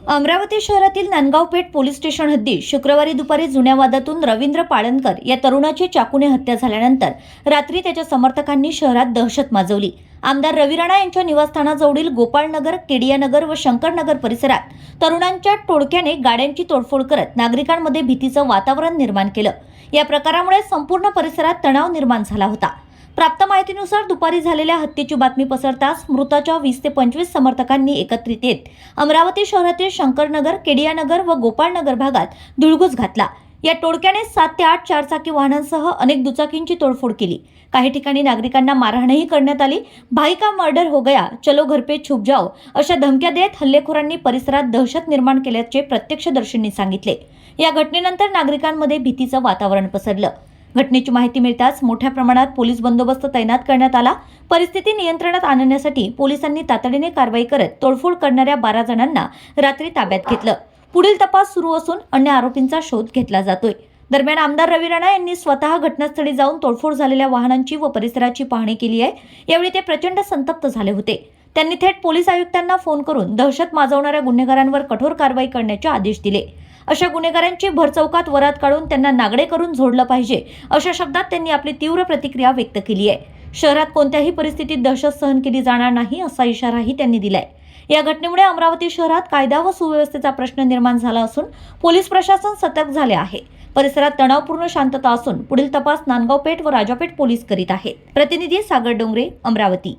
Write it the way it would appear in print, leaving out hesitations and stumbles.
अमरावती शहरातील Nandgaon Peth police station हद्दीत शुक्रवारी दुपारी जुन्या वादातून रवींद्र पाळनकर या तरुणाची चाकूने हत्या झाल्यानंतर रात्री त्याच्या समर्थकांनी शहरात दहशत माजवली। आमदार रवी राणा यांच्या निवासस्थानाजवळील गोपाळनगर, केडियानगर व शंकरनगर परिसरात तरुणांच्या टोळक्याने गाड्यांची तोडफोड करत नागरिकांमध्ये भीतीचं वातावरण निर्माण केलं। या प्रकारामुळे संपूर्ण परिसरात तणाव निर्माण झाला होता। प्राप्त माहितीनुसार दुपारी झालेल्या हत्येची बातमी पसरताच मृताच्या 20 ते 25 समर्थकांनी एकत्रित येत अमरावती शहरातील शंकरनगर, केडियानगर व गोपाळनगर भागात धुळगूस घातला। या टोळक्याने 7 ते 8 चारचाकी वाहनांसह अनेक दुचाकींची तोडफोड केली। काही ठिकाणी नागरिकांना मारहाणही करण्यात आली। भाई का मर्डर हो गया, चलो घर पे छुप जाओ अशा धमक्या देत हल्लेखोरांनी परिसरात दहशत निर्माण केल्याचे प्रत्यक्षदर्शींनी सांगितले। या घटनेनंतर नागरिकांमध्ये भीतीचं वातावरण पसरलं। घटनेची माहिती मिळताच मोठ्या प्रमाणात पोलीस बंदोबस्त तैनात करण्यात आला। परिस्थिती नियंत्रणात आणण्यासाठी पोलिसांनी तातडीने कारवाई करत तोडफोड करणाऱ्या 12 जणांना रात्री ताब्यात घेतलं। पुढील तपास सुरू असून अन्य आरोपींचा शोध घेतला जातोय। दरम्यान आमदार रवी राणा यांनी स्वतः घटनास्थळी जाऊन तोडफोड झालेल्या वाहनांची व परिसराची पाहणी केली आहे। यावेळी ते प्रचंड संतप्त झाले होते। त्यांनी थेट पोलीस आयुक्तांना फोन करून दहशत माजवणाऱ्या गुन्हेगारांवर कठोर कारवाई करण्याचे आदेश दिले। अशा गुन्हेगारांची भरचौकात वरात काढून त्यांना नागडे करून झोडलं पाहिजे अशा शब्दात त्यांनी आपली तीव्र प्रतिक्रिया व्यक्त केली आहे। शहरात कोणत्याही परिस्थितीत दहशत सहन केली जाणार नाही असा इशाराही त्यांनी दिलाय। या घटनेमुळे अमरावती शहरात कायदा व सुव्यवस्थेचा प्रश्न निर्माण झाला असून पोलीस प्रशासन सतर्क झाले आहे। परिसरात तणावपूर्ण शांतता असून पुढील तपास नांदगाव पेठ व राजापेठ पोलीस करीत आहेत। प्रतिनिधी सागर डोंगरे, अमरावती।